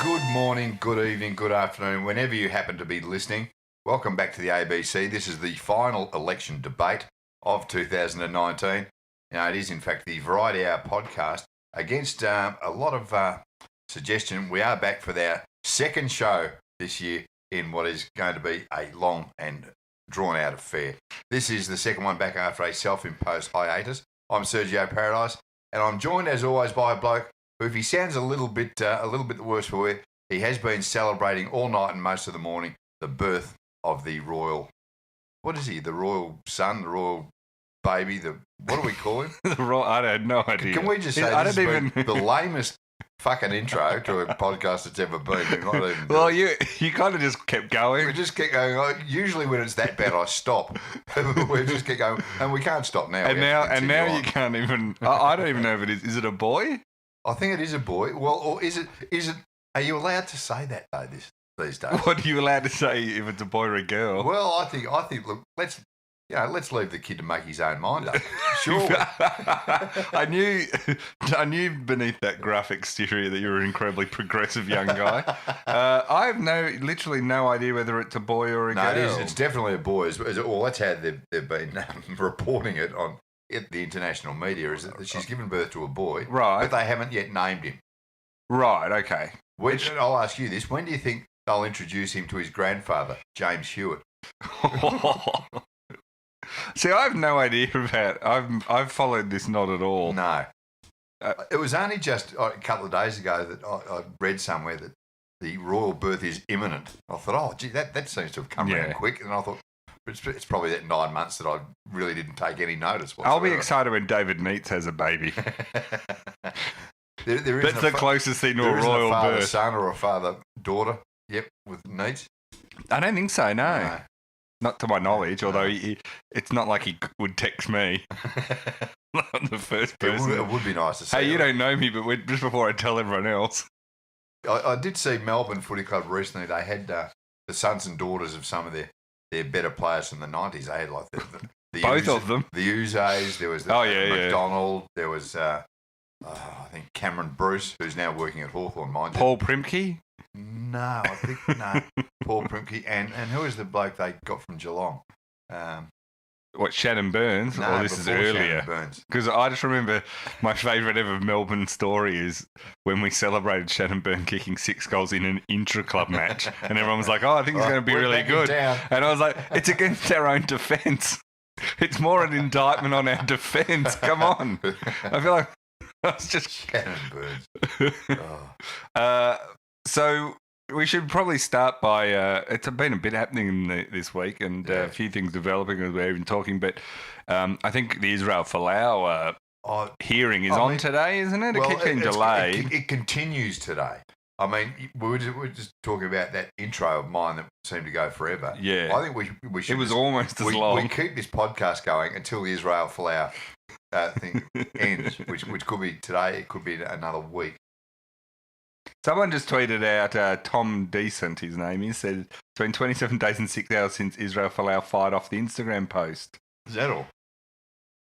Good morning, good evening, good afternoon, whenever you happen to be listening. Welcome back to the ABC. This is the final election debate of 2019. Now, it is, in fact, the Variety Hour podcast. Against a lot of suggestion, we are back for our second show this year in what is going to be a long and drawn-out affair. This is the second one back after a self-imposed hiatus. I'm Sergio Paradise, and I'm joined, as always, by a bloke who, if he sounds a little bit the worse for wear, he has been celebrating all night and most of the morning the birth of the royal. What is he? The royal son, the royal baby. What do we call him? I have no idea. Can we just say this has been the lamest fucking intro to a podcast that's ever been? Well, you kind of just kept going. We just kept going. Usually when it's that bad, I stop. We just keep going, and we can't stop now. And now you can't even. I don't even know if it is. Is it a boy? I think it is a boy. Well, or is it? Are you allowed to say that though these days? What are you allowed to say if it's a boy or a girl? Well, I think. Look, let's leave the kid to make his own mind up. Sure. I knew beneath that graphic exterior that you were an incredibly progressive young guy. I have literally no idea whether it's a boy or a girl. No, it is. It's definitely a boy. Well, that's how they've been reporting it on the international media. Is that she's given birth to a boy, right? But they haven't yet named him. Right. Okay. I'll ask you this: when do you think they'll introduce him to his grandfather, James Hewitt? See, I have no idea about. I've followed this not at all. No, it was only just a couple of days ago that I read somewhere that the royal birth is imminent. I thought, oh, gee, that seems to have come around quick, and I thought it's probably that 9 months that I really didn't take any notice whatsoever. I'll be excited when David Neitz has a baby. That's the closest thing to a royal birth. There isn't a father-son or a father-daughter. Yep, with Neitz. I don't think so. No. Not to my knowledge, although it's not like he would text me. I'm the first person. It would be nice to see. Hey, you don't know me, but just before I tell everyone else. I did see Melbourne Footy Club recently. They had the sons and daughters of some of their better players from the 90s. They had like the both of them. The Uzes. There was McDonald. There was, I think, Cameron Bruce, who's now working at Hawthorn, mind you. Paul Primke? No, I think Paul Primke and who is the bloke they got from Geelong? What, Shannon Burns? No, this is earlier. Because I just remember my favourite ever Melbourne story is when we celebrated Shannon Burn kicking 6 goals in an intra-club match, and everyone was like, "Oh, I think he's going to be really good." And I was like, "It's against our own defence. It's more an indictment on our defence. Come on." I feel like I was just Shannon Burns. Oh. So we should probably start by, it's been a bit happening this week and a few things developing as we're even talking, but I think the Israel Folau hearing is on today, isn't it? Well, it keeps being delayed. It continues today. I mean, we were just talking about that intro of mine that seemed to go forever. Yeah. I think we should. It was almost as long. We keep this podcast going until the Israel Folau thing ends, which could be today, it could be another week. Someone just tweeted out, Tom Decent, his name is, said it's been 27 days and 6 hours since Israel Folau fired off the Instagram post. Is that all?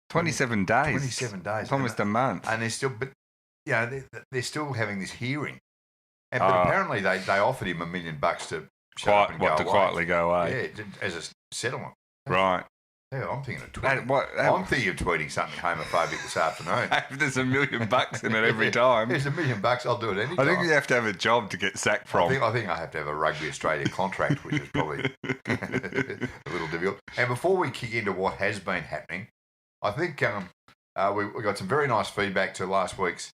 27 days. 27 days. It's almost a month. And they're still having this hearing. But apparently they offered him $1 million to shut up and go away. Quietly go away. Yeah, as a settlement. Right. Yeah, I'm thinking of tweeting. I'm thinking of tweeting something homophobic this afternoon. If there's $1 million in it every time. There's $1 million, I'll do it any time. I think you have to have a job to get sacked from. I think I have to have a Rugby Australia contract, which is probably a little difficult. And before we kick into what has been happening, I think we got some very nice feedback to last week's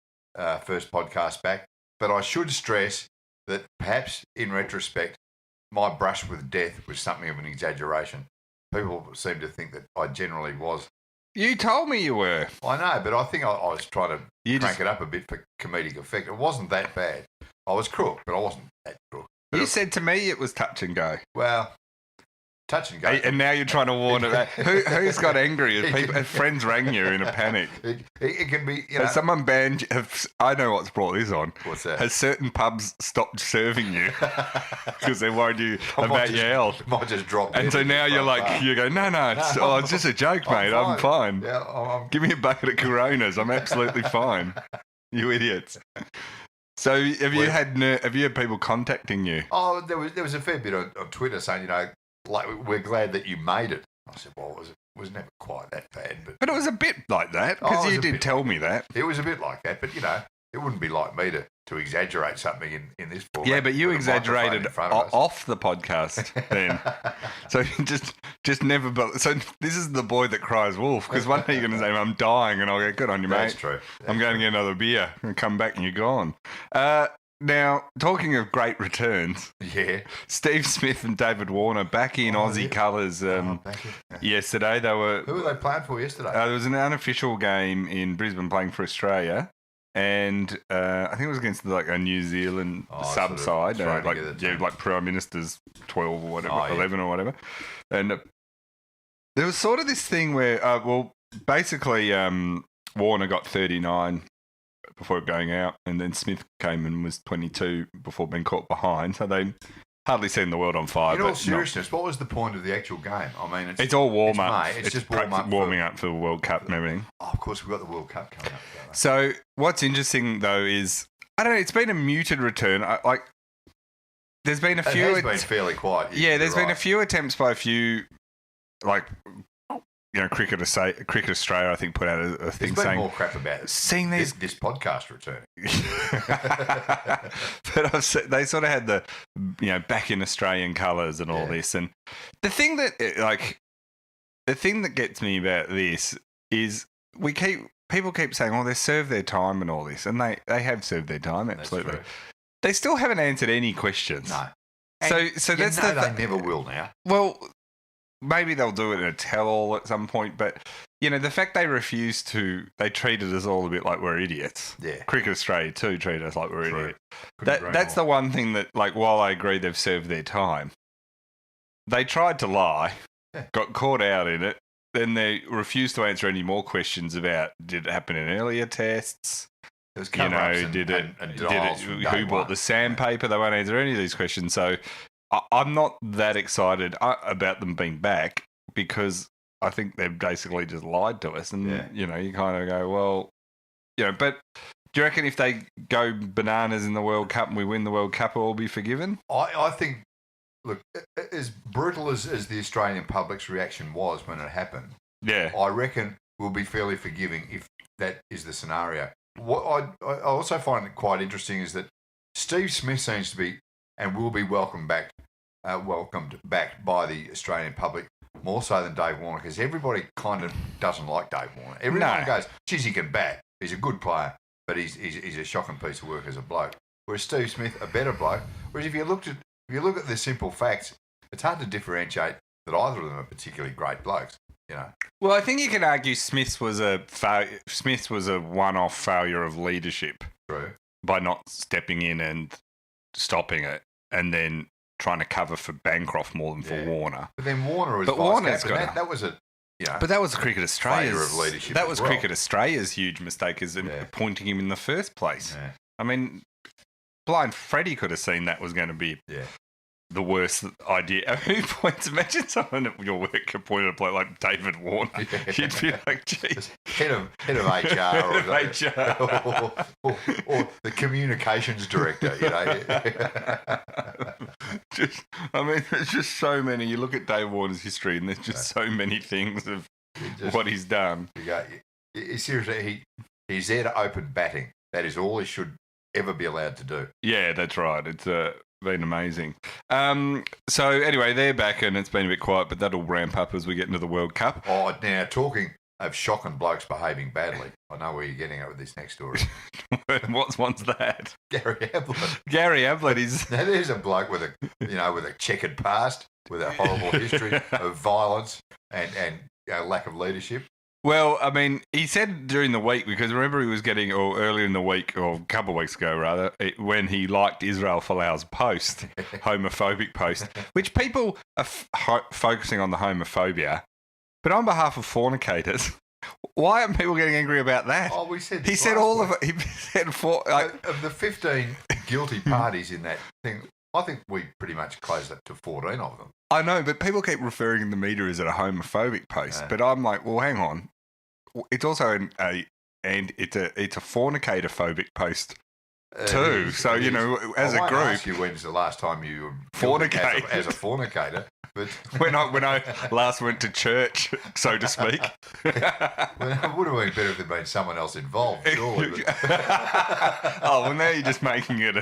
first podcast back. But I should stress that perhaps in retrospect, my brush with death was something of an exaggeration. People seem to think that I generally was. You told me you were. I know, but I think I was trying to crank it up a bit for comedic effect. It wasn't that bad. I was crook, but I wasn't that crook. You said to me it was touch and go. Well, touch and go. And now you're trying to warn about who's got angry? If friends rang you in a panic. It can be. Has someone banned? I know what's brought this on. What's that? Has certain pubs stopped serving you because they're worried about your health? Might just drop. And so now you're like, you go, no, it's just a joke, mate. I'm fine. Yeah, Give me a bucket of Coronas. I'm absolutely fine. You idiots. So have you had people contacting you? Oh, there was a fair bit on Twitter saying, like, we're glad that you made it. I said, well, it was never quite that bad. But it was a bit like that, because you did tell me that. It was a bit like that, but, it wouldn't be like me to exaggerate something in this format. Yeah, but you exaggerated off the podcast then. So just never... So this is the boy that cries wolf, because one day you're going to say, I'm dying, and I'll go, good on you, mate. That's true. I'm going to get another beer and come back and you're gone. Now, talking of great returns, Steve Smith and David Warner back in Aussie colours yesterday. Who were they playing for yesterday? There was an unofficial game in Brisbane playing for Australia, and I think it was against a New Zealand sub side, like Prime Minister's 12 or whatever, 11 or whatever. And there was sort of this thing where, basically Warner got 39 before going out, and then Smith came and was 22 before being caught behind. So they hardly seen the world on fire. In all seriousness, what was the point of the actual game? I mean, it's all warm up. It's just warming up for the World Cup and everything. Oh, of course, we've got the World Cup coming up. So what's interesting though is, I don't know, it's been a muted return. There's been a few. It has been fairly quiet. Yeah, there's been a few attempts by a few, Cricket Australia, I think, put out a thing saying more crap about seeing this podcast returning. But they sort of had the back in Australian colours and all this, and the thing that gets me about this is people keep saying, they served their time and all this, and they have served their time, absolutely. They still haven't answered any questions. No. So that's they never will now. Well, maybe they'll do it in a tell-all at some point, but, the fact they refuse to... They treated us all a bit like we're idiots. Yeah. Cricket Australia, too, treated us like we're idiots. That's the one thing that, while I agree they've served their time, they tried to lie, got caught out in it, then they refused to answer any more questions about, did it happen in earlier tests? Who bought the sandpaper? They won't answer any of these questions, so... I'm not that excited about them being back, because I think they've basically just lied to us. And, you kind of go, well, but do you reckon if they go bananas in the World Cup and we win the World Cup, we'll all be forgiven? I think, look, as brutal as the Australian public's reaction was when it happened, I reckon we'll be fairly forgiving if that is the scenario. What I also find it quite interesting is that Steve Smith seems to be and will be welcomed back by the Australian public more so than Dave Warner, because everybody kind of doesn't like Dave Warner. Everyone goes, geez, he can bat. He's a good player, but he's a shocking piece of work as a bloke. Whereas Steve Smith, a better bloke. Whereas if you look at the simple facts, it's hard to differentiate that either of them are particularly great blokes. Well, I think you can argue Smith was a one-off failure of leadership. True. By not stepping in and stopping it, and then trying to cover for Bancroft more than for Warner. But then Warner was vice-captain. That was a But that was Cricket Australia's of leadership. That was Cricket Australia's huge mistake, is appointing him in the first place. Yeah. I mean, blind Freddie could have seen that was going to be the worst idea. Imagine someone at your work appointed a bloke like David Warner. You'd be like, geez. Head of HR or the communications director, there's just so many. You look at Dave Warner's history and there's just so many things of what he's done. Seriously, he's there to open batting. That is all he should ever be allowed to do. Yeah, that's right. It's been amazing. So anyway, they're back and it's been a bit quiet, but that'll ramp up as we get into the World Cup. Oh, now talking of shocking blokes behaving badly, I know where you're getting at with this next story. What's that? Gary Ablett. Gary Ablett is... Now there's a bloke with a checkered past, with a horrible history of violence and lack of leadership. Well, I mean, he said during the week, because remember he was getting, or earlier in the week, or a couple of weeks ago rather, when he liked Israel Folau's post, homophobic post, which people are focusing on the homophobia, but on behalf of fornicators, why aren't people getting angry about that? Oh, we said he said all of it. He said of the 15 guilty parties in that thing, I think we pretty much closed up to 14 of them. I know, but people keep referring in the media as a homophobic post. Yeah. But I'm like, well, hang on. It's also it's a fornicator-phobic post too. So, you know, as a group. I ask you when's the last time you were fornicated as a fornicator. But when I last went to church, so to speak. Well, it would have been better if there'd been someone else involved, surely. Oh, well, now you're just making it.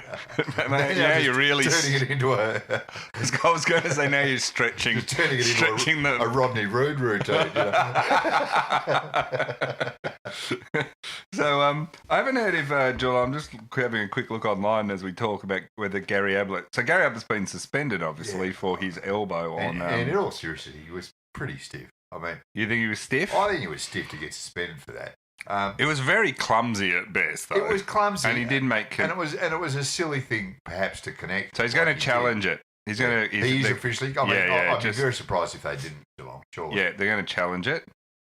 Now you're really turning it into a. I was going to say now you're stretching. Just turning it into a Rodney Rood routine. You know? So I haven't heard if Joel. I'm just having a quick look online as we talk about whether Gary Ablett. So Gary Ablett's been suspended, obviously, for his elbow on. And in all seriousness, he was pretty stiff. I mean, you think he was stiff? I think he was stiff to get suspended for that. It was very clumsy at best, though. It was clumsy, and he did make. And it was a silly thing, perhaps, to connect. So he's going to challenge it. He's going to. He's officially. I mean, I'd be very surprised if they didn't. Geelong, surely. Yeah, they're going to challenge it.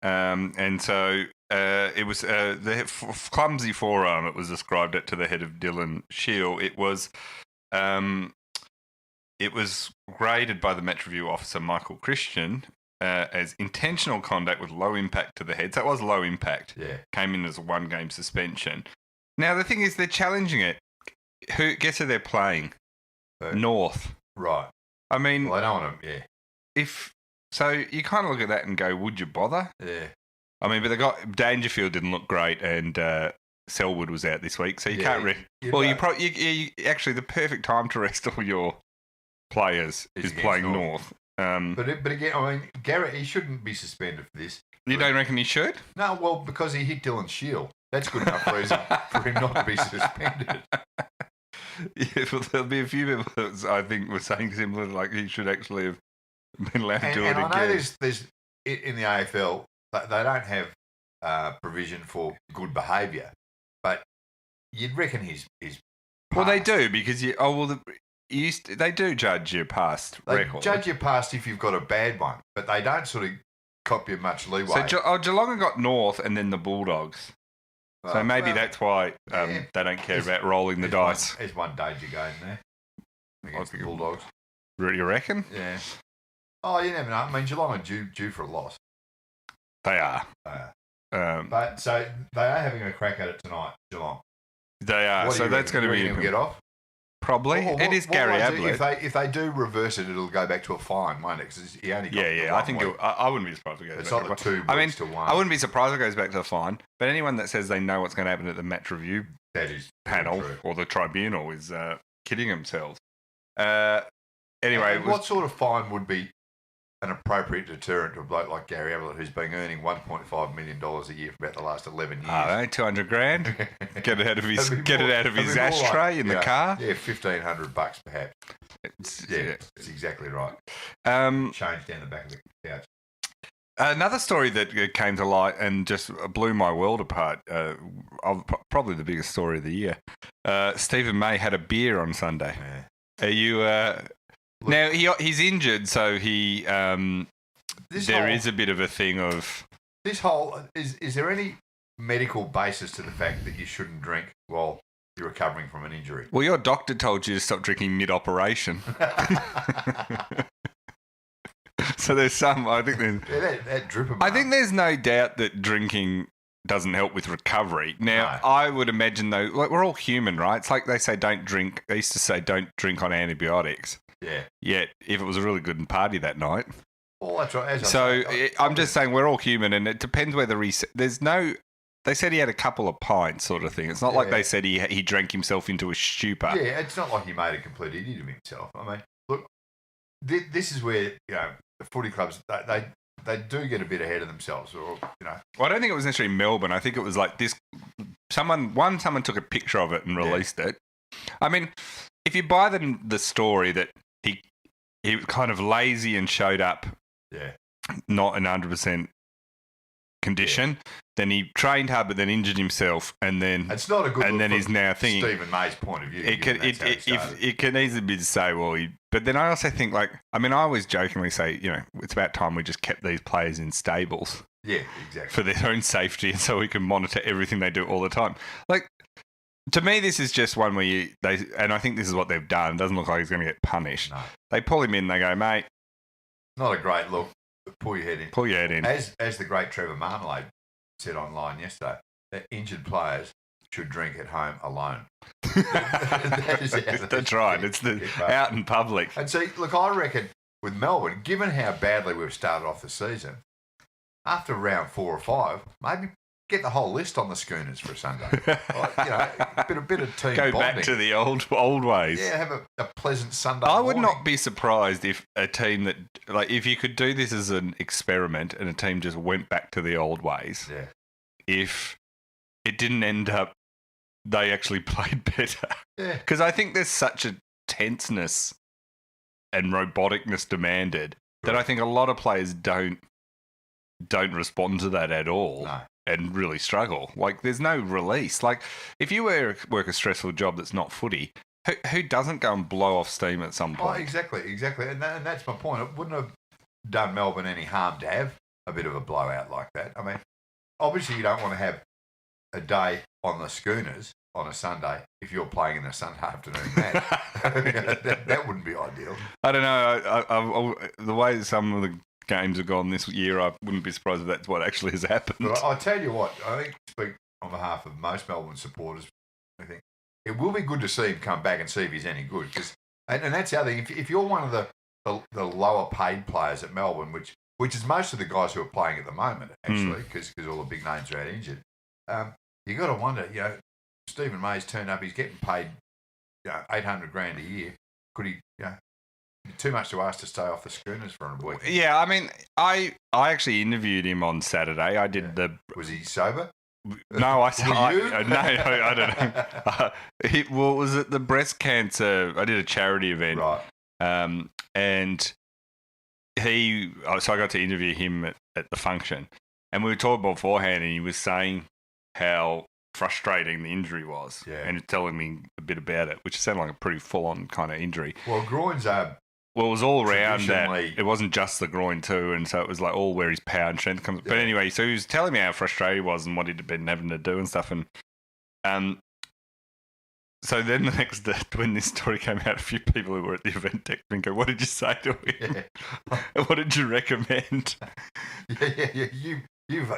And so it was the clumsy forearm. It was described it to the head of Dylan Shield. It was graded by the match review officer Michael Christian as intentional contact with low impact to the head. So it was low impact. Yeah, came in as a 1-game suspension. Now the thing is, they're challenging it. Guess who they're playing? North. Right. I mean, well, I don't want to. Yeah. So you kind of look at that and go, would you bother? Yeah. I mean, but they got Dangerfield didn't look great, and Selwood was out this week, so you can't. You actually the perfect time to rest all your players is playing North. But again, I mean, Garrett, he shouldn't be suspended for this. You don't reckon he should? No, well, because he hit Dylan Shield. That's good enough reason for him not to be suspended. Yeah, well, there'll be a few people that I think were saying similar, like he should actually have been allowed to do it again. And I know there's in the AFL, they don't have provision for good behaviour, but you'd reckon his well, they do, because they do judge your past record. They judge your past if you've got a bad one, but they don't sort of cop you much leeway. So Geelong have got North and then the Bulldogs. So maybe that's why they don't care about rolling the dice. There's one danger game there against the Bulldogs. You reckon? Yeah. Oh, you never know. I mean, Geelong are due for a loss. They are. But so they are having a crack at it tonight, Geelong. They are. So that's going to be. Get off. Probably. It is Gary Ablett. If they do reverse it, it'll go back to a fine, won't it? Because he only got I think I wouldn't be surprised if it goes it's back not to a fine. 2 weeks to 1. I wouldn't be surprised if it goes back to a fine. But anyone that says they know what's going to happen at the match review panel or the tribunal is kidding themselves. Anyway, what sort of fine would be an appropriate deterrent to a bloke like Gary Ablett, who's been earning $1.5 million a year for about the last 11 years? $200,000. Get it out of his ashtray in the car. Yeah, $1,500 perhaps. It's exactly right. Change down the back of the couch. Another story that came to light and just blew my world apart, probably the biggest story of the year. Stephen May had a beer on Sunday. Yeah. Are you... Now, he's injured, so he is a bit of a thing of... This whole... Is there any medical basis to the fact that you shouldn't drink while you're recovering from an injury? Well, your doctor told you to stop drinking mid-operation. So there's some... I think there's... that drip of I think there's no doubt that drinking doesn't help with recovery. Now, no. I would imagine, though... Like, we're all human, right? It's like they say don't drink... They used to say don't drink on antibiotics. Yeah. Yet, if it was a really good party that night. Well, that's right. I'm just saying we're all human, and it depends whether there's no. They said he had a couple of pints, sort of thing. It's not like they said he drank himself into a stupor. Yeah, it's not like he made a complete idiot of himself. I mean, look, this is where the footy clubs they do get a bit ahead of themselves, or Well, I don't think it was necessarily Melbourne. I think it was like this. Someone took a picture of it and released it. I mean, if you buy the story that he was kind of lazy and showed up not in 100% condition, then he trained hard but then injured himself, and then it's not a good and then he's now thinking Stephen May's point of view. It can easily be to say, well, but then I also think, like, I mean, I always jokingly say, it's about time we just kept these players in stables. Yeah, exactly. For their own safety, and so we can monitor everything they do all the time. Like, to me, this is just one where and I think this is what they've done. It doesn't look like he's going to get punished. No. They pull him in, they go, mate. Not a great look. Pull your head in. Pull your head in. As the great Trevor Marmalade said online yesterday, that injured players should drink at home alone. That is That's right. It's out in public. And see, look, I reckon with Melbourne, given how badly we've started off the season, after round 4 or 5, maybe get the whole list on the schooners for a Sunday. A bit of team Go bonding. back to the old ways. Yeah, have a pleasant Sunday I morning. would not be surprised if a team that, like, if you could do this as an experiment and a team just went back to the old ways, if it didn't end up, they actually played better. Yeah. Because I think there's such a tenseness and roboticness demanded that I think a lot of players don't respond to that at all. No. And really struggle. Like, there's no release. Like, if you work a stressful job that's not footy, who doesn't go and blow off steam at some point? Oh, exactly. And that's my point. It wouldn't have done Melbourne any harm to have a bit of a blowout like that. I mean, obviously you don't want to have a day on the schooners on a Sunday if you're playing in a Sunday afternoon match. that wouldn't be ideal. I don't know. The way some of the games have gone this year, I wouldn't be surprised if that's what actually has happened. But I tell you what, I think, speak on behalf of most Melbourne supporters, I think it will be good to see him come back and see if he's any good. And that's the other thing. If you're one of the lower paid players at Melbourne, which is most of the guys who are playing at the moment, actually, because all the big names are out injured, you got to wonder. Stephen May's turned up. He's getting paid, $800,000 a year. Could he? Too much to ask to stay off the schooners for a week. Yeah, I mean, I actually interviewed him on Saturday. I did Was he sober? No, I don't know. Well, was it the breast cancer? I did a charity event, right? And so I got to interview him at the function, and we were talking beforehand, and he was saying how frustrating the injury was, and telling me a bit about it, which sounded like a pretty full-on kind of injury. Well, groins are. Well, it was all around that. It wasn't just the groin too, and so it was like all where his power and strength comes. Yeah. But anyway, so he was telling me how frustrated he was and what he'd been having to do and stuff. And so then the next day, when this story came out, a few people who were at the event texted me and go, "What did you say to him? Yeah. What did you recommend?" Yeah. You've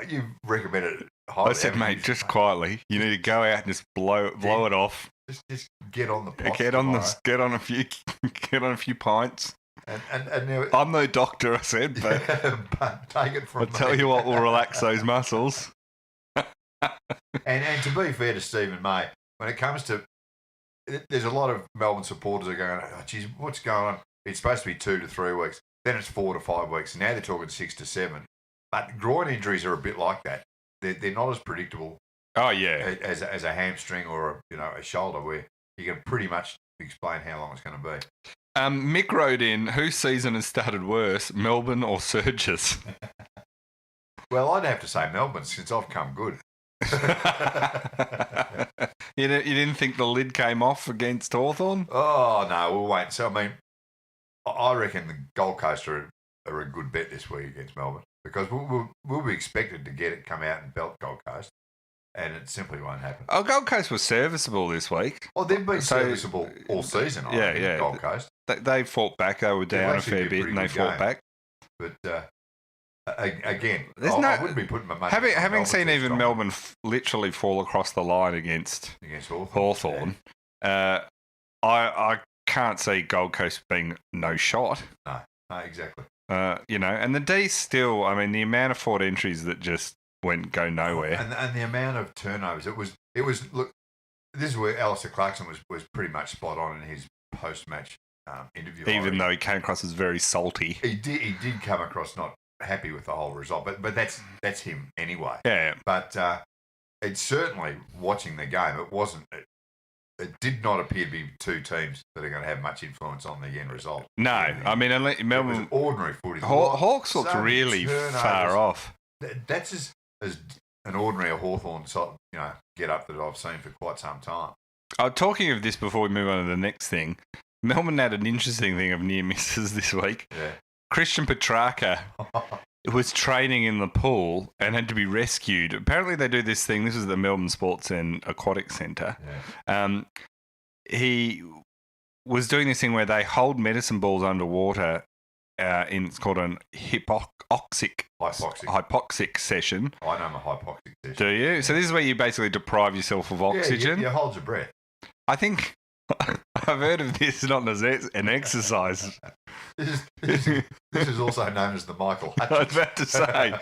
recommended it highly. I said, mate, just quietly. You need to go out and just blow it off. Just get on the pot. Get on a few pints. And now, I'm no doctor, I said, but take it from I'll tell you what will relax those muscles. and to be fair to Stephen May, when it comes to, there's a lot of Melbourne supporters are going, "Oh, geez, what's going on? It's supposed to be 2 to 3 weeks. Then it's 4 to 5 weeks. And now they're talking 6 to 7. But groin injuries are a bit like that. They're not as predictable. Oh yeah, as a hamstring or a shoulder, where you can pretty much explain how long it's going to be. Mick wrote in, whose season has started worse, Melbourne or Sergio's? Well, I'd have to say Melbourne, since I've come good. You didn't think the lid came off against Hawthorn? Oh no, we'll wait. So I mean, I reckon the Gold Coast are a good bet this week against Melbourne, because we'll be expected to come out and belt Gold Coast. And it simply won't happen. Oh, Gold Coast was serviceable this week. Well, they've been serviceable all season, I think, Gold Coast. They fought back. They were down a fair bit, and they fought back. But again, I wouldn't be putting my money. Having seen even Melbourne literally fall across the line against Hawthorn, I can't see Gold Coast being no shot. No, exactly. And the D still, I mean, the amount of forward entries that just go nowhere. And the amount of turnovers. It was look, this is where Alistair Clarkson was pretty much spot on in his post-match interview. Even though he came across as very salty. He did come across not happy with the whole result, but that's him anyway. Yeah. But it's certainly, watching the game, it did not appear to be two teams that are going to have much influence on the end result. No, I mean, Melbourne... It was ordinary footy. Hawks looked really far off. That's as an ordinary Hawthorn get up that I've seen for quite some time. Talking of this before we move on to the next thing, Melbourne had an interesting thing of near misses this week. Yeah. Christian Petrarca was training in the pool and had to be rescued. Apparently they do this thing. This is the Melbourne Sports and Aquatic Centre. Yeah. He was doing this thing where they hold medicine balls underwater. It's called an hypoxic session. I know my hypoxic session. Do you? So this is where you basically deprive yourself of oxygen. Yeah, you hold your breath. I think I've heard of this not as an exercise. This is also known as the Michael Hutchins. I was about to say,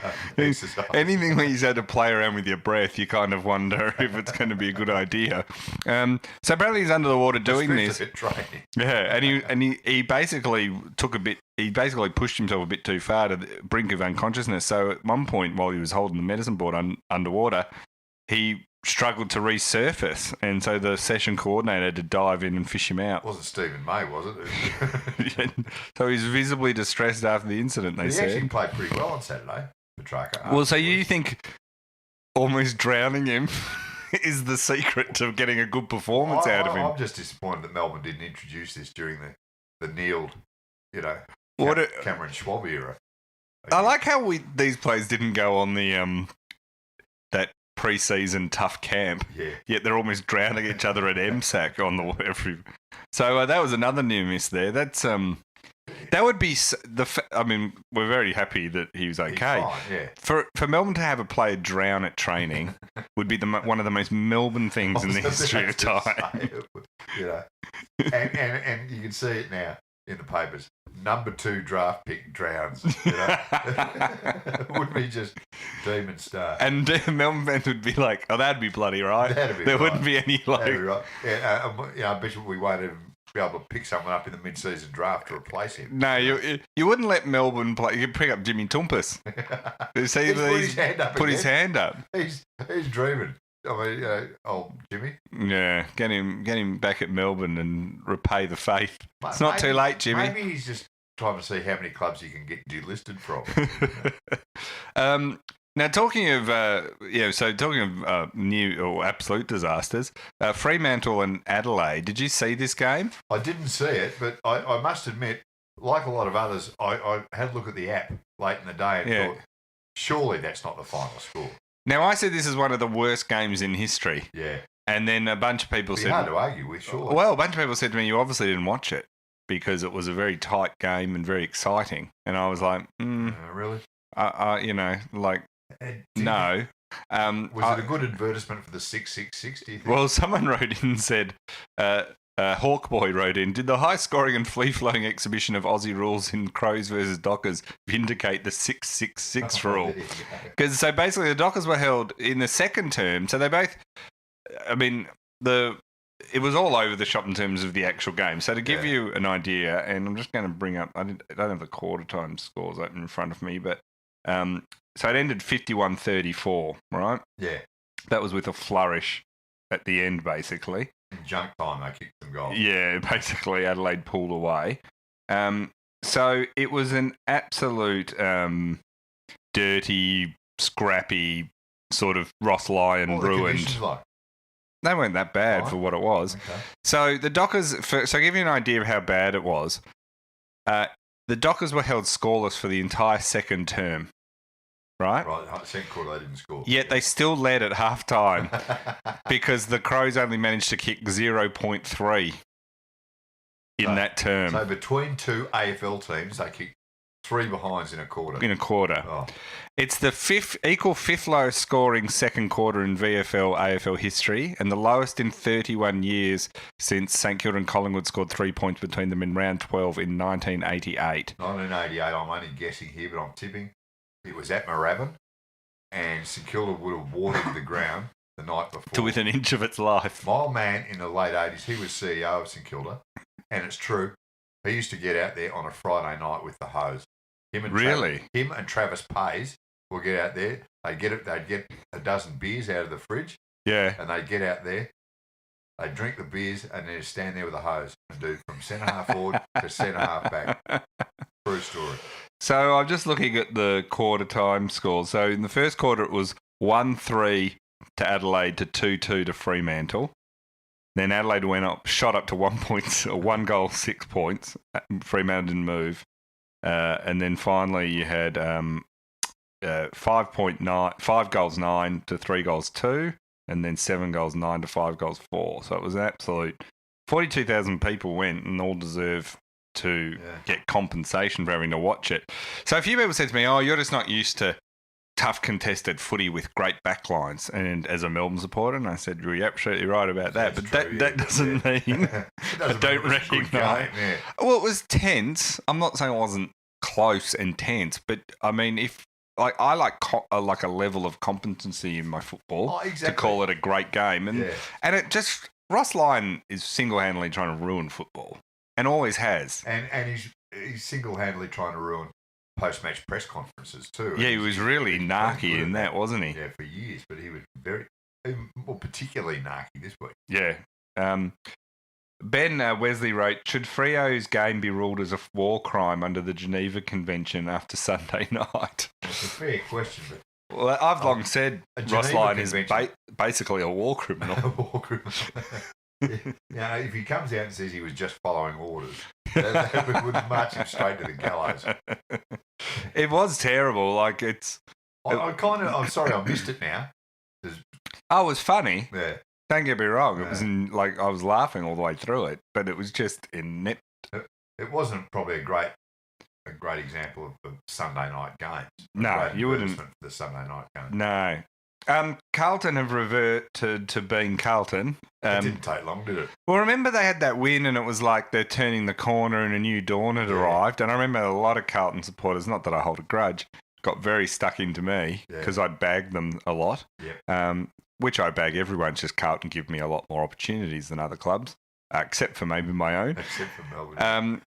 anything where you had to play around with your breath, you kind of wonder if it's going to be a good idea. So apparently he's under the water doing this. Yeah, and he basically he pushed himself a bit too far to the brink of unconsciousness. So at one point, while he was holding the medicine board underwater, he struggled to resurface, and so the session coordinator had to dive in and fish him out. It wasn't Stephen May, was it? So he's visibly distressed after the incident, they said. He actually played pretty well on Saturday, Petrarca. Well, so you think almost drowning him is the secret to getting a good performance out of him? I'm just disappointed that Melbourne didn't introduce this during the kneeled, Cameron Schwab era. I like how these players didn't go on the that pre-season tough camp. Yeah. Yet they're almost drowning each other at MSAC on the every. So that was another new miss there. That's that would be I mean, we're very happy that he was okay. Fine, yeah. For Melbourne to have a player drown at training would be one of the most Melbourne things in the history of time. And you can see it now in the papers. Number 2 draft pick drowns. Wouldn't be just demon star. And Melbourne fans would be like, "Oh, that'd be bloody right." There wouldn't be any like. That'd be right. Yeah, I bet we won't even be able to pick someone up in the mid-season draft to replace him. No, you wouldn't let Melbourne play. You'd pick up Jimmy Tumpus. Put his hand up. He's dreaming. I mean, old Jimmy. Yeah, get him back at Melbourne and repay the faith. It's not too late, Jimmy. Maybe he's just trying to see how many clubs he can get delisted from. Now, talking of new or absolute disasters, Fremantle and Adelaide. Did you see this game? I didn't see it, but I must admit, like a lot of others, I had a look at the app late in the day and thought, surely that's not the final score. Now, I said this is one of the worst games in history. Yeah. And then a bunch of people said... hard to argue with, surely. Well, a bunch of people said to me, you obviously didn't watch it because it was a very tight game and very exciting. And I was like, really? No. Was it a good advertisement for the 666, do you think? Well, someone wrote in and said... Hawkboy wrote in, did the high-scoring and free-flowing exhibition of Aussie rules in Crows versus Dockers vindicate the 666 rule? Because so basically the Dockers were held in the second term, so they both, I mean, it was all over the shop in terms of the actual game. So to give you an idea, and I'm just going to bring up, I don't have the quarter time scores open in front of me, but so it ended 51-34, right? Yeah. That was with a flourish at the end, basically. In junk time, they kicked some goals. Yeah, basically Adelaide pulled away. So it was an absolute dirty, scrappy sort of Ross Lyon ruined. Like? They weren't that bad for what it was. Okay. So the Dockers, so to give you an idea of how bad it was, the Dockers were held scoreless for the entire second term. Right? Right, second quarter they didn't score. Yet they still led at half time because the Crows only managed to kick 0.3 in that term. So between two AFL teams, they kicked 3 behinds in a quarter. Oh. It's the fifth lowest scoring second quarter in VFL AFL history and the lowest in 31 years since St Kilda and Collingwood scored 3 points between them in round 12 in 1988. 1988, I'm only guessing here, but I'm tipping. It was at Moorabbin, and St Kilda would have watered the ground the night before. To within an inch of its life. My old man in the late 80s, he was CEO of St Kilda, and it's true. He used to get out there on a Friday night with the hose. Him and Travis Pays will get out there. They'd get a dozen beers out of the fridge. Yeah. And they'd get out there. They'd drink the beers and then stand there with a hose and do from centre half forward to centre half back. True story. So I'm just looking at the quarter time scores. So in the first quarter, it was 1-3 to Adelaide to 2-2 to Fremantle. Then Adelaide shot up to 1 goal, 6 points. Fremantle didn't move. And then finally you had 5 goals 9 to 3 goals 2, and then 7 goals 9 to 5 goals 4. So it was an absolute 42,000 people went and all deserve to get compensation for having to watch it. So a few people said to me, "Oh, you're just not used to tough contested footy with great backlines, and as a Melbourne supporter, and I said, you're absolutely right about that. But that doesn't mean I don't recognise. Yeah. Well, it was tense. I'm not saying it wasn't close and tense, but I mean, if I like a level of competency in my football to call it a great game, and it just Ross Lyon is single-handedly trying to ruin football, and always has. And he's single-handedly trying to ruin post-match press conferences too. Yeah, he was really narky in that, wasn't he? Yeah, for years, but he was particularly narky this week. Yeah. Ben Wesley wrote, should Freo's game be ruled as a war crime under the Geneva Convention after Sunday night? It's a fair question, but... Well, I've long said Ross Lyon is basically a war criminal. A war criminal. If he comes out and says he was just following orders, that would march him straight to the gallows. It was terrible. Like, it's... I'm sorry, I missed it now. It was funny. Yeah. Don't get me wrong. It was I was laughing all the way through it, but it was just inept. It wasn't probably a great example of Sunday night games. No, you wouldn't. For the Sunday night game. No. Carlton have reverted to being Carlton. It didn't take long, did it? Well, remember they had that win and it was like they're turning the corner and a new dawn had arrived. And I remember a lot of Carlton supporters, not that I hold a grudge, got very stuck into me because I bagged them a lot. Yeah. Which I bag everyone. It's just Carlton give me a lot more opportunities than other clubs, except for maybe my own. Except for Melbourne.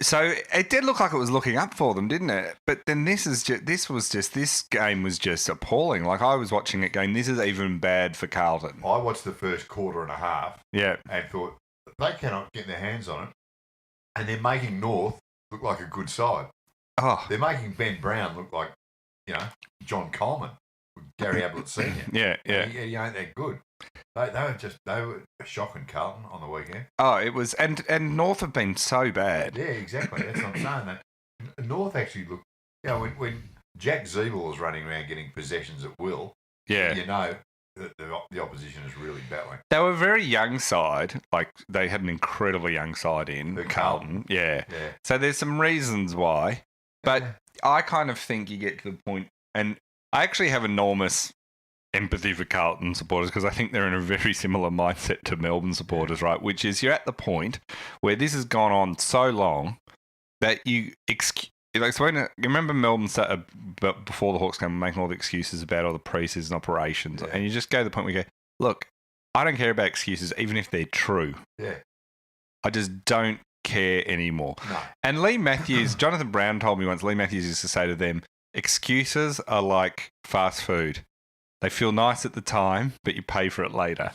So it did look like it was looking up for them, didn't it? But then this game was just appalling. Like, I was watching it going, this is even bad for Carlton. I watched the first quarter and a half. Yeah. And thought, they cannot get their hands on it. And they're making North look like a good side. Oh. They're making Ben Brown look like, John Coleman, Gary Ablett Senior. Yeah. He ain't that good. They were shocking Carlton on the weekend. Oh, it was, and North have been so bad. Yeah, exactly. That's what I'm saying. That North actually looked, when Jack Zeeble was running around getting possessions at will, that the opposition is really battling. They were a very young side. Like, they had an incredibly young side in Carlton. Yeah. So there's some reasons why, but I kind of think you get to the point, and I actually have enormous empathy for Carlton supporters because I think they're in a very similar mindset to Melbourne supporters, right? Which is, you're at the point where this has gone on so long that you remember Melbourne started before the Hawks came making all the excuses about all the pre-season operations, and you just go to the point where you go, look, I don't care about excuses even if they're true. Yeah. I just don't care anymore. No. And Lee Matthews, Jonathan Brown told me once, Lee Matthews used to say to them, excuses are like fast food. They feel nice at the time, but you pay for it later.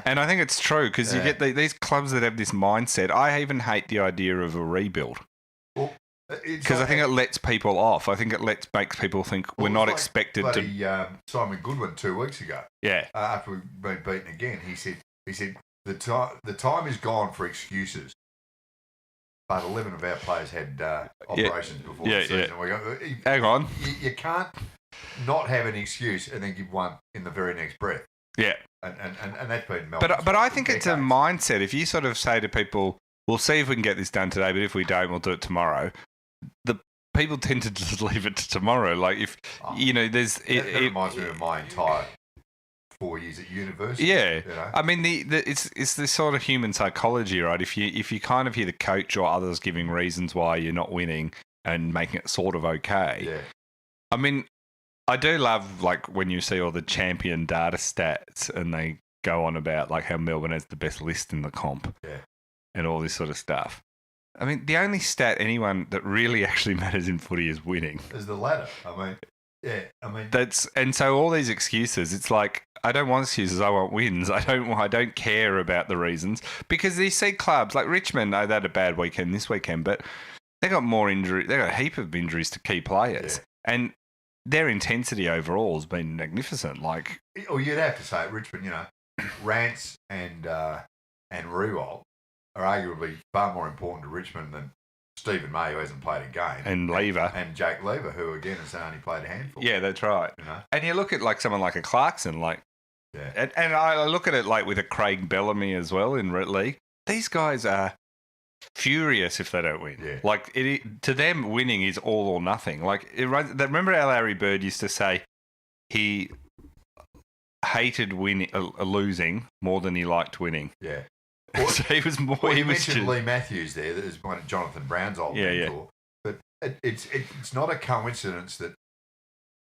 And I think it's true because you get these clubs that have this mindset. I even hate the idea of a rebuild because I think it lets people off. I think it makes people think we're not expected to. Simon Goodwin 2 weeks ago. Yeah. After we've been beaten again, he said the time is gone for excuses. But 11 of our players had operations before the season. Yeah. We go, hang on. You can't not have an excuse and then give one in the very next breath. Yeah. And that's been Melbourne. But I think it's a mindset. If you sort of say to people, we'll see if we can get this done today, but if we don't, we'll do it tomorrow. The people tend to just leave it to tomorrow. Like, if, there's... That reminds me of my entire 4 years at university. Yeah. I mean, it's this sort of human psychology, right? If you kind of hear the coach or others giving reasons why you're not winning and making it sort of okay. Yeah. I mean, I do love, like, when you see all the champion data stats and they go on about, like, how Melbourne has the best list in the comp and all this sort of stuff. I mean, the only stat anyone that really actually matters in footy is winning. Is the ladder. And so all these excuses, it's like, I don't want excuses, I want wins. I don't care about the reasons because you see clubs like Richmond, they had a bad weekend this weekend, but they got more injury. They got a heap of injuries to key players, and their intensity overall has been magnificent. Like, you'd have to say Richmond, Rance and Rewalt are arguably far more important to Richmond than Stephen May, who hasn't played a game, and Lever, and Jake Lever, who again has only played a handful. Yeah, that's right. And you look at like someone like a Clarkson, like, and I look at it like with a Craig Bellamy as well in Red League. These guys are furious if they don't win. Yeah. Like, to them, winning is all or nothing. Like, remember how Larry Bird used to say he hated losing more than he liked winning. Yeah. So he was more. Well, you mentioned Lee Matthews there. That was one of Jonathan Brown's old mentor. But it's not a coincidence that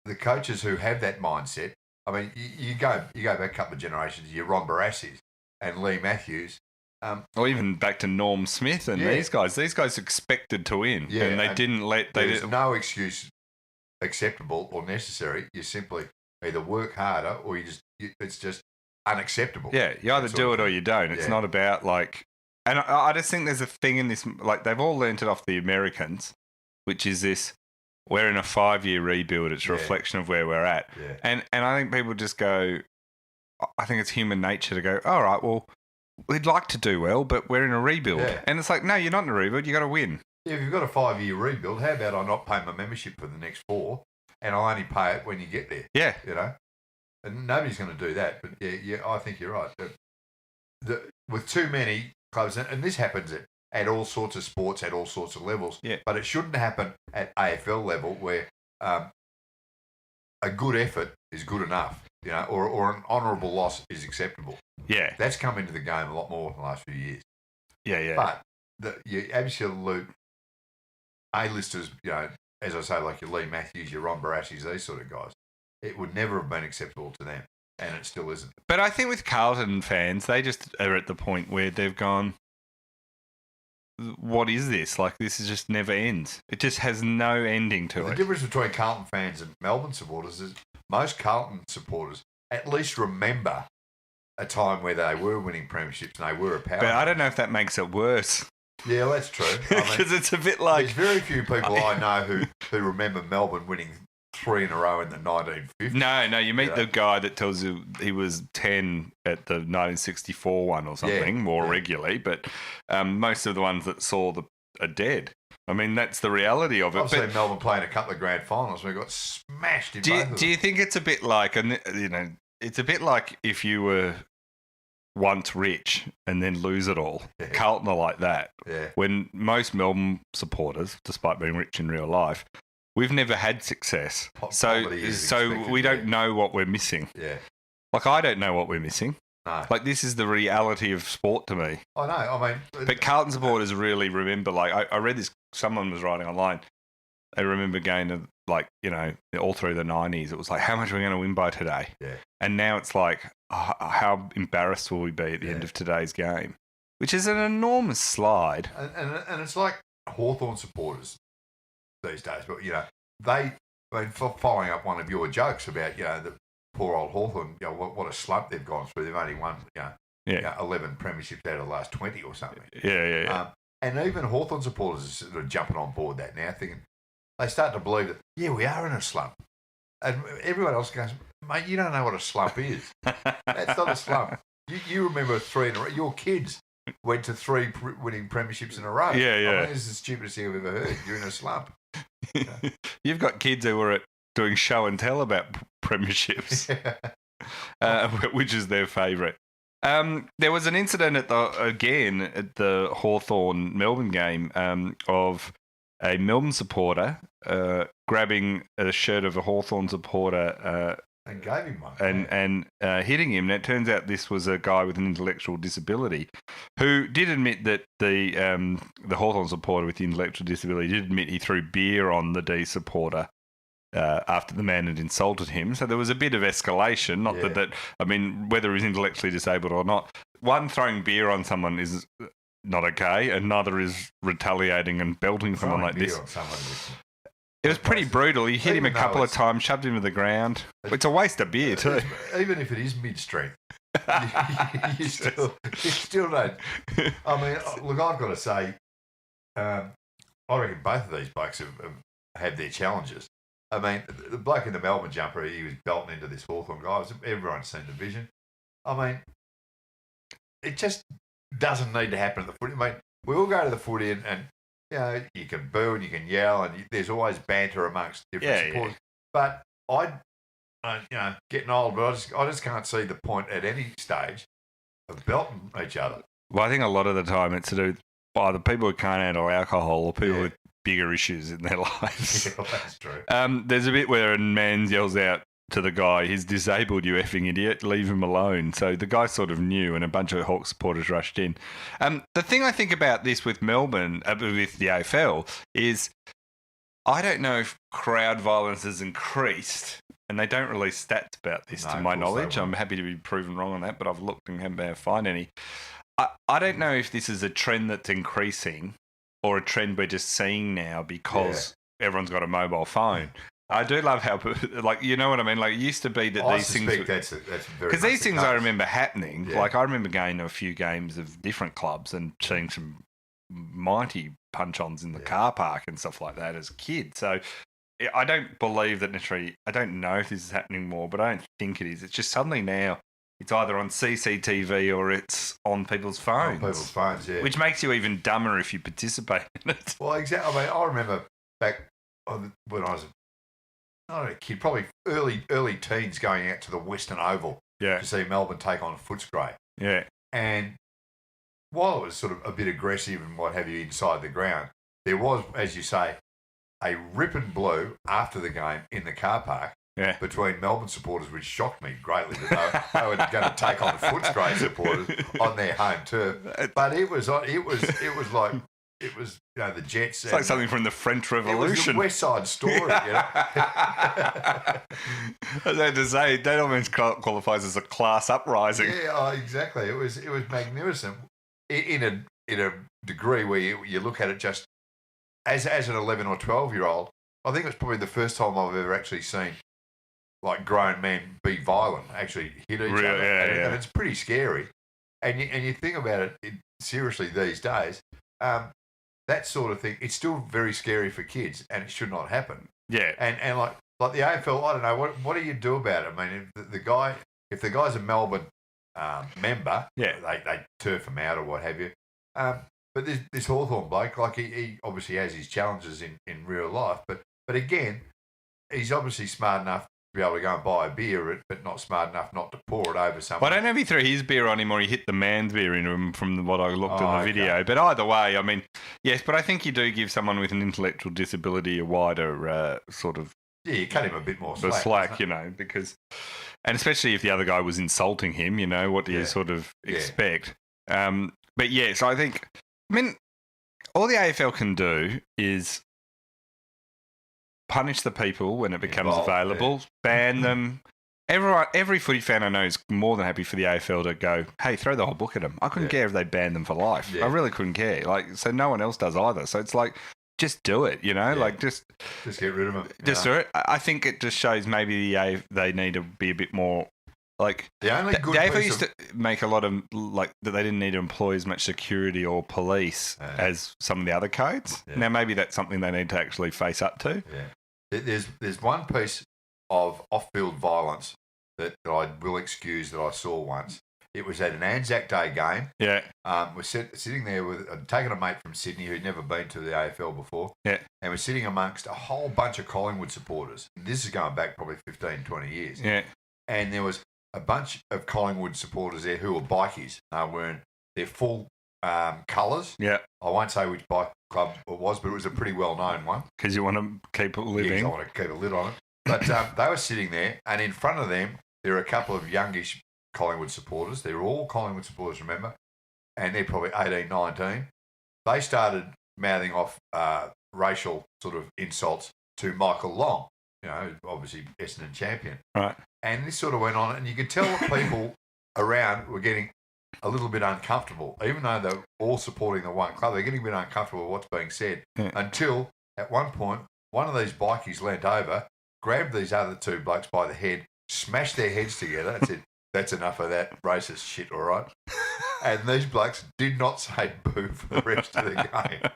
the coaches who have that mindset. I mean, you go back a couple of generations. Your Ron Barassis and Lee Matthews. Or even back to Norm Smith and these guys. These guys expected to win, and they didn't let. There's no excuse acceptable or necessary. You simply either work harder or it's just unacceptable. Yeah, you either do it or you don't. It's not about like. And I just think there's a thing in this, like they've all learnt it off the Americans, which is this: we're in a 5-year rebuild. It's a reflection of where we're at. Yeah. And I think people just go. I think it's human nature to go, all right, well, we'd like to do well, but we're in a rebuild. Yeah. And it's like, no, you're not in a rebuild. You got to win. Yeah, if you've got a 5-year rebuild, how about I not pay my membership for the next 4, and I'll only pay it when you get there. Yeah, and nobody's going to do that. But yeah, I think you're right. With too many clubs, and this happens at all sorts of sports, at all sorts of levels. Yeah. But it shouldn't happen at AFL level where a good effort is good enough, or an honourable loss is acceptable. Yeah. That's come into the game a lot more in the last few years. Yeah. But your absolute A-listers, as I say, like your Lee Matthews, your Ron Barassis, these sort of guys, it would never have been acceptable to them, and it still isn't. But I think with Carlton fans, they just are at the point where they've gone, what is this? Like, this just never ends. It just has no ending to it. The difference between Carlton fans and Melbourne supporters is most Carlton supporters at least remember a time where they were winning premierships and they were a power. But I don't know if that makes it worse. Yeah, that's true. Because it's a bit like... There's very few people I know who remember Melbourne winning 3 in a row in the 1950s. No, you meet the guy that tells you he was 10 at the 1964 one or something more regularly, but most of the ones that saw are dead. I mean, that's the reality of it. I've seen Melbourne playing a couple of grand finals where we got smashed in both of them. Do you think it's a bit like, it's a bit like if you were once rich and then lose it all? Yeah. Carlton are like that. Yeah. When most Melbourne supporters, despite being rich in real life, we've never had success. So we don't know what we're missing. Yeah. Like, I don't know what we're missing. No. Like, this is the reality of sport to me. I know. I mean... But Carlton supporters really remember, like, I read this, someone was writing online, they remember going to, like, all through the 90s, it was like, how much are we going to win by today? Yeah. And now it's like, how embarrassed will we be at the end of today's game? Which is an enormous slide. And it's like Hawthorn supporters these days, but following up one of your jokes about the poor old Hawthorn, what a slump they've gone through. They've only won 11 premierships out of the last 20 or something. Yeah. And even Hawthorn supporters are sort of jumping on board that now, thinking they start to believe that we are in a slump, and everyone else goes, mate, you don't know what a slump is. That's not a slump. You remember 3 in a row. Your kids went to 3 winning premierships in a row. Yeah. I mean, this is the stupidest thing I've ever heard. You're in a slump. You've got kids who were doing show and tell about premierships, which is their favourite. There was an incident at the Hawthorn Melbourne game of a Melbourne supporter grabbing a shirt of a Hawthorn supporter and gave him one. And hitting him. And it turns out this was a guy with an intellectual disability who did admit that the Hawthorn supporter with the intellectual disability did admit he threw beer on the D supporter after the man had insulted him. So there was a bit of escalation. Not that I mean, whether he's intellectually disabled or not, throwing beer on someone is not okay, and neither is retaliating and belting someone like this. It was pretty brutal. He hit him a couple of times, shoved him to the ground. It's a waste of beer too. Even if it is mid-strength, you still don't. I mean, look, I've got to say, I reckon both of these blokes have had their challenges. I mean, the bloke in the Melbourne jumper, he was belting into this Hawthorn guy. Everyone's seen the vision. I mean, it just doesn't need to happen at the footy. I mean, we all go to the footy and you can boo and you can yell and there's always banter amongst different supporters. But getting old, but I just can't see the point at any stage of belting each other. Well, I think a lot of the time it's to do either people who can't handle alcohol or people with bigger issues in their lives. Yeah, that's true. There's a bit where a man yells out to the guy, "He's disabled, you effing idiot, leave him alone." So the guy sort of knew, and a bunch of Hawks supporters rushed in. The thing I think about this with Melbourne, with the AFL, is I don't know if crowd violence has increased, and they don't release stats about this to my knowledge. I'm happy to be proven wrong on that, but I've looked and haven't been able to find any. I don't know if this is a trend that's increasing or a trend we're just seeing now because everyone's got a mobile phone. I do love how, like, you know what I mean? Like, it used to be that these things... that's very because these things I remember happening. Yeah. Like, I remember going to a few games of different clubs and seeing some mighty punch-ons in the car park and stuff like that as a kid. So I don't believe that necessarily... I don't know if this is happening more, but I don't think it is. It's just suddenly now it's either on CCTV or it's on people's phones. On people's phones, yeah. Which makes you even dumber if you participate in it. Well, exactly. I mean, I remember back when I was a kid, probably early teens, going out to the Western Oval to see Melbourne take on Footscray. Yeah. And while it was sort of a bit aggressive and what have you inside the ground, there was, as you say, a rip and blue after the game in the car park between Melbourne supporters, which shocked me greatly that they were going to take on Footscray supporters on their home turf. But it was like the Jets. It's like something from the French Revolution. It was the West Side Story, you know. I was going to say that almost qualifies as a class uprising. Yeah, exactly. It was magnificent in a degree where you look at it just as an 11 or 12-year-old. I think it was probably the first time I've ever actually seen like grown men be violent, actually hit each other, and it's pretty scary. And you think about it seriously these days. That sort of thing, it's still very scary for kids, and it should not happen. Yeah. And like the AFL, I don't know, what do you do about it? I mean, if the guy's a Melbourne member, they turf him out or what have you. But this Hawthorn bloke, like he obviously has his challenges in real life, but again, he's obviously smart enough to be able to go and buy a beer, but not smart enough not to pour it over someone. Well, I don't know if he threw his beer on him or he hit the man's beer into him from what I looked at the video. But either way, I mean, yes, but I think you do give someone with an intellectual disability a wider sort of... Yeah, you cut him a bit more slack, you know, because... And especially if the other guy was insulting him, you know, what do you sort of expect? But yes, I think... I mean, all the AFL can do is punish the people when it becomes available, ban them. Every footy fan I know is more than happy for the AFL to go, hey, throw the whole book at them. I couldn't care if they banned them for life. I really couldn't care. Like, so no one else does either. So it's like, just do it, you know? Like, just get rid of them. Just do it. I think it just shows maybe they need to be a bit more... Like, the AFL used to make a lot of, like, that they didn't need to employ as much security or police as some of the other codes. Yeah. Now, maybe that's something they need to actually face up to. Yeah. There's one piece of off-field violence that I will excuse that I saw once. It was at an Anzac Day game. Yeah. We're sitting there with taking a mate from Sydney who'd never been to the AFL before. Yeah. And we're sitting amongst a whole bunch of Collingwood supporters. This is going back probably 15, 20 years. Yeah. And there was a bunch of Collingwood supporters there who were bikies, wearing their full colours. Yeah. I won't say which bike club it was, but it was a pretty well-known one. Because you want to keep it living. Yes, I want to keep a lid on it. But they were sitting there, and in front of them, there were a couple of youngish Collingwood supporters. They were all Collingwood supporters, remember? And they're probably 18, 19. They started mouthing off racial sort of insults to Michael Long, you know, obviously Essendon champion. Right. And this sort of went on, and you could tell that people around were getting a little bit uncomfortable. Even though they're all supporting the one club, they're getting a bit uncomfortable with what's being said. Yeah. Until, at one point, one of these bikies leant over, grabbed these other two blokes by the head, smashed their heads together, and said, "That's enough of that racist shit, all right?" And these blokes did not say boo for the rest of the game.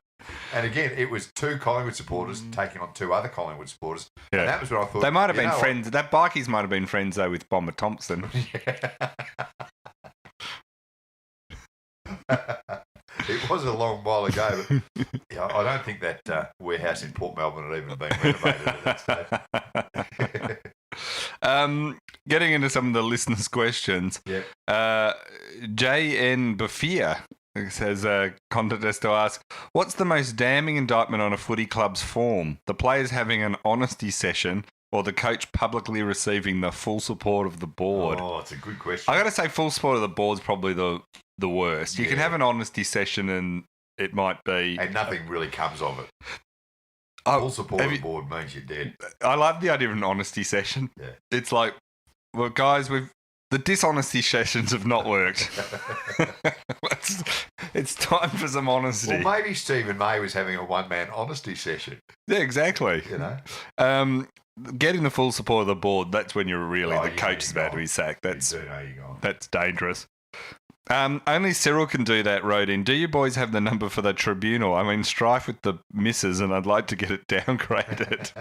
And again, it was two Collingwood supporters taking on two other Collingwood supporters. Yeah. And that was what I thought. They might have been friends. That bikies might have been friends, though, with Bomber Thompson. It was a long while ago, but I don't think that warehouse in Port Melbourne had even been renovated at that stage. Getting into some of the listeners' questions. Yeah. J.N. Bafia It says, contest to ask, what's the most damning indictment on a footy club's form? The players having an honesty session or the coach publicly receiving the full support of the board? Oh, it's a good question. I got to say full support of the board's probably the worst. You can have an honesty session and it might be... And nothing really comes of it. Full support of the board means you're dead. I love the idea of an honesty session. Yeah. It's like, well, guys, the dishonesty sessions have not worked. It's time for some honesty. Well, maybe Stephen May was having a one-man honesty session. Yeah, exactly. You know, getting the full support of the board, that's when you're really the coach is about to be sacked. That's dangerous. Only Cyril can do that, wrote in. Do you boys have the number for the tribunal? I'm in strife with the missus and I'd like to get it downgraded.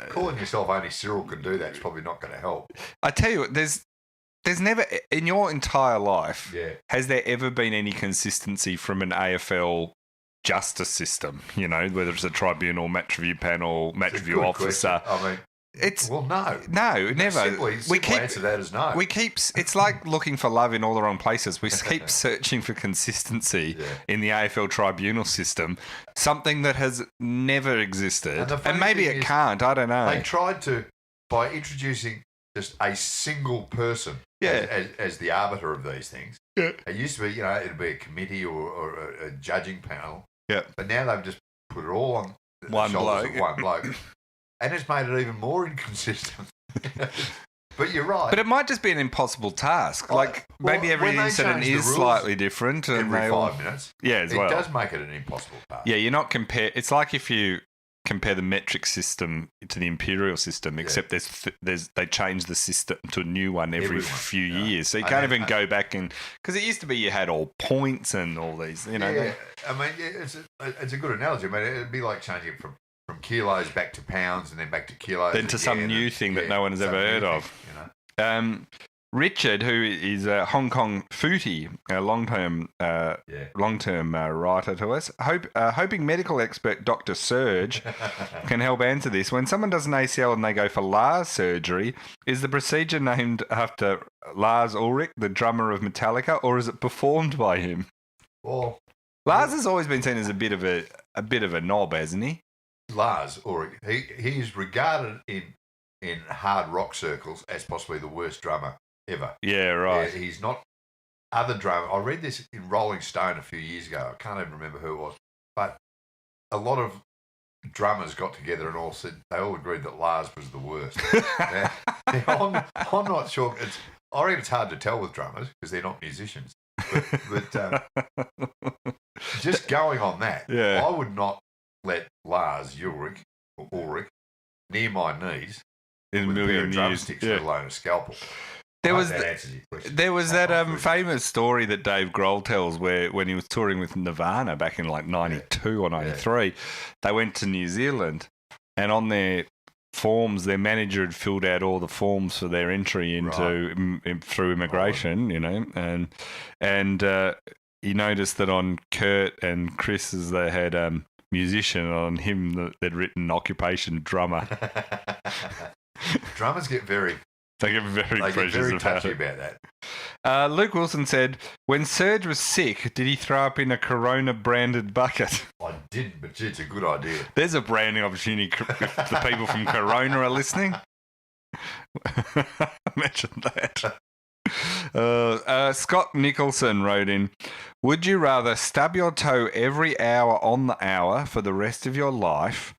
Calling yourself only Cyril can do that's probably not going to help. I tell you, there's never, in your entire life, has there ever been any consistency from an AFL justice system? You know, whether it's a tribunal, match review panel, match review officer. Question. I mean, no, never. Simple answer to that is no. It's like looking for love in all the wrong places. We keep searching for consistency in the AFL tribunal system, something that has never existed, and maybe it can't. I don't know. They tried to by introducing just a single person as the arbiter of these things. Yeah. It used to be, it'd be a committee or a judging panel. Yeah. But now they've just put it all on the shoulders of one bloke. And it's made it even more inconsistent. But you're right. But it might just be an impossible task. Maybe every incident is slightly different. Every 5 minutes. Yeah, as well. It does make it an impossible task. Yeah, you're not It's like if you compare the metric system to the imperial system, except they change the system to a new one every few years. So you can't even go back and... Because it used to be you had all points and all these, I mean, it's a good analogy. I mean, it'd be like changing from kilos back to pounds and then back to kilos. Then to some new thing that no one has ever heard of. Richard, who is a Hong Kong foodie, a long-term writer to us, hoping medical expert Dr. Serge can help answer this. When someone does an ACL and they go for Lars surgery, is the procedure named after Lars Ulrich, the drummer of Metallica, or is it performed by him? Well, Lars has always been seen as a bit of a knob, hasn't he? Lars Ulrich, he is regarded in hard rock circles as possibly the worst drummer ever. Yeah, right. He's not other drummer. I read this in Rolling Stone a few years ago. I can't even remember who it was, but a lot of drummers got together and they all agreed that Lars was the worst. I'm not sure. I reckon it's hard to tell with drummers because they're not musicians. But just going on that, I would not let Lars Ulrich near my knees in with a million of drumsticks, let alone a scalpel. There was that famous story that Dave Grohl tells where when he was touring with Nirvana back in like 92 or 93, they went to New Zealand and on their forms, their manager had filled out all the forms for their entry into through immigration, and he noticed that on Kurt and Chris's they had musician, on him they'd written occupation drummer. Drummers get very touchy about that. Luke Wilson said, when Serge was sick, did he throw up in a Corona branded bucket? I didn't, but it's a good idea. There's a branding opportunity if the people from Corona are listening. Imagine that. Scott Nicholson wrote in, would you rather stub your toe every hour on the hour for the rest of your life,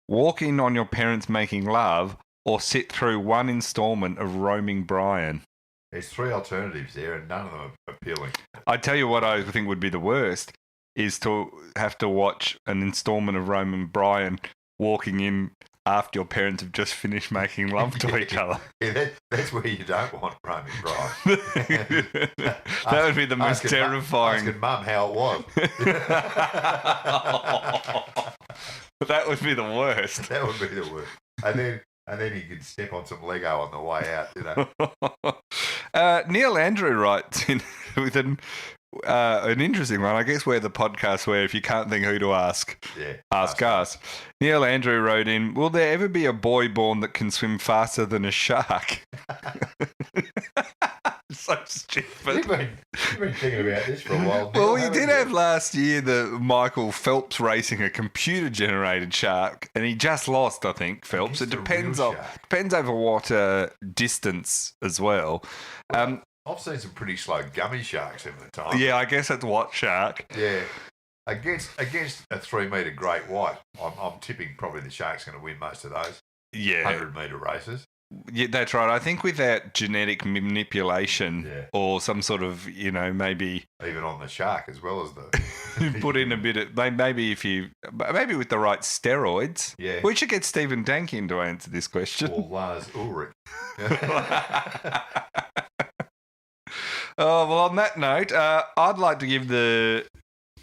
walk in on your parents making love, or sit through one instalment of Roaming Brian? There's three alternatives there and none of them are appealing. I tell you what I think would be the worst is to have to watch an instalment of Roaming Brian walking in after your parents have just finished making love to each other. Yeah, that's where you don't want Roaming Brian. That would be the most terrifying. Asking Mum how it was. That would be the worst. That would be the worst. And then he could step on some Lego on the way out, Neil Andrew writes in with an interesting one. I guess we're the podcast where if you can't think who to ask, ask us. Neil Andrew wrote in, will there ever be a boy born that can swim faster than a shark? So stupid. You've been thinking about this for a while. Well, we did have last year the Michael Phelps racing a computer-generated shark, and he just lost, I think, Phelps. It depends over what distance as well. I've seen some pretty slow gummy sharks in the time. Yeah, I guess it's what shark. Yeah. Against a 3 metre great white, I'm tipping probably the shark's going to win most of those. Yeah. 100 metre races. Yeah, that's right. I think without genetic manipulation or some sort of, maybe... Even on the shark as well as the... put in a bit of... Maybe with the right steroids. Yeah. We should get Stephen Dankin to answer this question. Or Lars Ulrich. Oh, well, on that note, I'd like to give the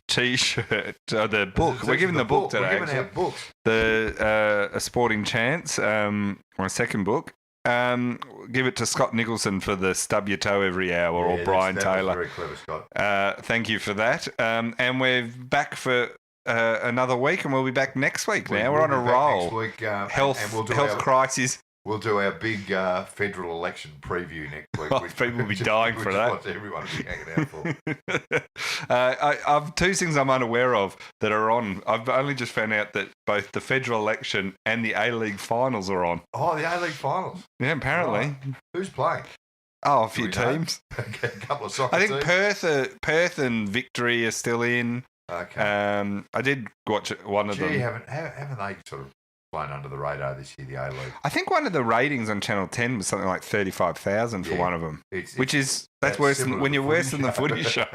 T-shirt, the book. We're giving the book today. We're giving our books. A Sporting Chance, my second book. Give it to Scott Nicholson for the Stub Your Toe Every Hour, or Brian Taylor. Very clever, Scott. Thank you for that. And we're back for another week, and we'll be back next week. We're on a roll. Next week, health crisis. We'll do our big federal election preview next week. People will be dying for that. Everyone will be hanging out for. I've two things I'm unaware of that are on. I've only just found out that both the federal election and the A-League finals are on. Oh, the A-League finals. Yeah, apparently. Right. Who's playing? Oh, a few teams. A couple of soccer I think teams. Perth and Victory are still in. Okay. I did watch one of them. Haven't they sort of flown under the radar this year, the A-League? I think one of the ratings on Channel 10 was something like 35,000 for one of them, that's worse than when you're worse than the footy show.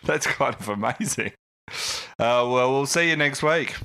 That's kind of amazing. Well, we'll see you next week.